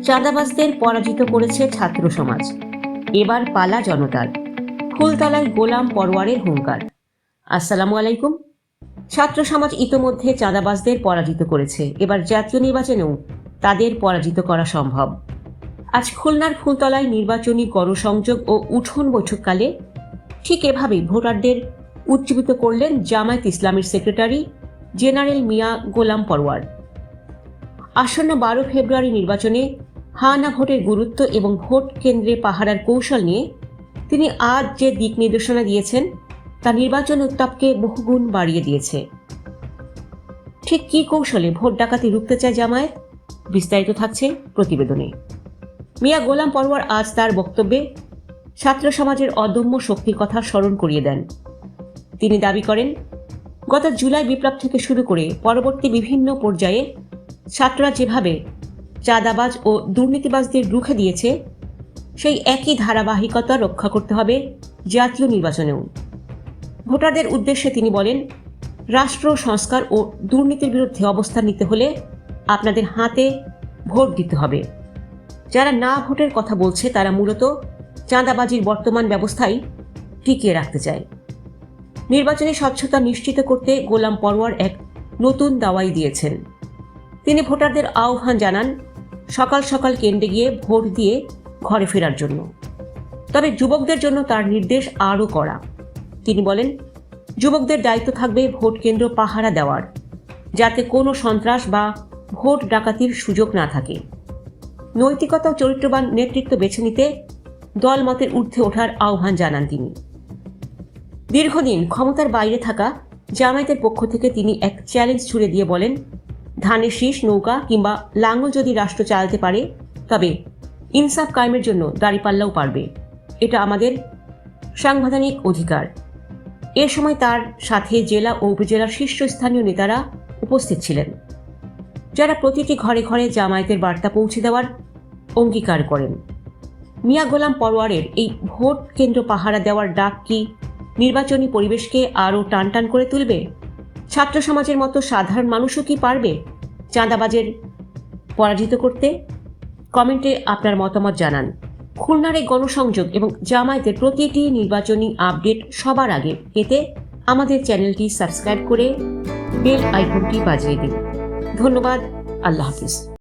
চাঁদাবাজদের পরাজিত করেছে ছাত্র সমাজ। এবার পালা জনতার। ফুলতলায় গোলাম পরোয়ারের হুঙ্কার। আসসালামু আলাইকুম। ছাত্র সমাজ ইতোমধ্যে চাঁদাবাজদের পরাজিত করেছে, এবার জাতীয় নির্বাচনেও তাদের পরাজিত করা সম্ভব। আজ খুলনার ফুলতলায় নির্বাচনী গণসংযোগ ও উঠোন বৈঠককালে ঠিক এভাবেই ভোটারদের উজ্জীবিত করলেন জামায়াত ইসলামের সেক্রেটারি জেনারেল মিয়া গোলাম পরোয়ার। আসন্ন 12 ফেব্রুয়ারি নির্বাচনে হা না ভোটের গুরুত্ব এবং ভোট কেন্দ্রে পাহারার কৌশল নিয়ে তিনি আজ যে দিক নির্দেশনা দিয়েছেন তা নির্বাচন উত্তাপকে বহুগুণ বাড়িয়ে দিয়েছে। ঠিক কী কৌশলে ভোট ডাকাতি রুখতে চায় জামায়াত, বিস্তারিত থাকছে প্রতিবেদনে। মিয়া গোলাম পরোয়ার আজ তার বক্তব্যে ছাত্র সমাজের অদম্য শক্তির কথা স্মরণ করিয়ে দেন। তিনি দাবি করেন, গত জুলাই বিপ্লব থেকে শুরু করে পরবর্তী বিভিন্ন পর্যায়ে ছাত্ররা যেভাবে চাঁদাবাজ ও দুর্নীতিবাজদের রুখে দিয়েছে, সেই একই ধারাবাহিকতা রক্ষা করতে হবে জাতীয় নির্বাচনেও। ভোটারদের উদ্দেশ্যে তিনি বলেন, রাষ্ট্র সংস্কার ও দুর্নীতির বিরুদ্ধে অবস্থান নিতে হলে আপনাদের হাতে ভোট দিতে হবে। যারা না ভোটের কথা বলছে তারা মূলত চাঁদাবাজির বর্তমান ব্যবস্থাই টিকিয়ে রাখতে চায়। নির্বাচনী স্বচ্ছতা নিশ্চিত করতে গোলাম পরোয়ার এক নতুন দাওয়াই দিয়েছেন। তিনি ভোটারদের আহ্বান জানান সকাল সকাল কেন্দ্রে গিয়ে ভোট দিয়ে ঘরে ফেরার জন্য। তবে যুবকদের জন্য তার নির্দেশ আরও কড়া। তিনি বলেন, যুবকদের দায়িত্ব থাকবে ভোট কেন্দ্র পাহারা দেওয়ার, যাতে কোনো সন্ত্রাস বা ভোট ডাকাতির সুযোগ না থাকে। নৈতিকতা ও চরিত্রবান নেতৃত্ব বেছে নিতে দলমতের ঊর্ধ্বে ওঠার আহ্বান জানান তিনি। দীর্ঘদিন ক্ষমতার বাইরে থাকা জামায়াতের পক্ষ থেকে তিনি এক চ্যালেঞ্জ ছুড়ে দিয়ে বলেন, ধানের শীষ, নৌকা কিংবা লাঙল যদি রাষ্ট্র চালাতে পারে, তবে ইনসাফ কায়েমের জন্য দাঁড়িপাল্লাও পারবে। এটা আমাদের সাংবিধানিক অধিকার। এ সময় তার সাথে জেলা ও উপজেলার শীর্ষস্থানীয় নেতারা উপস্থিত ছিলেন, যারা প্রতিটি ঘরে ঘরে জামায়াতের বার্তা পৌঁছে দেওয়ার অঙ্গীকার করেন। মিয়া গোলাম পরোয়ারের এই ভোট কেন্দ্র পাহারা দেওয়ার ডাক কি নির্বাচনী পরিবেশকে আরও টানটান করে তুলবে? ছাত্র সমাজের মতো সাধারণ মানুষও কি পারবে চাঁদাবাজের পরাজিত করতে? কমেন্টে আপনার মতামত জানান। খুলনার এই গণসংযোগ এবং জামায়াতের প্রতিটি নির্বাচনী আপডেট সবার আগে পেতে আমাদের চ্যানেলটি সাবস্ক্রাইব করে বেল আইকনটি বাজিয়ে দিন। ধন্যবাদ। আল্লাহ হাফিজ।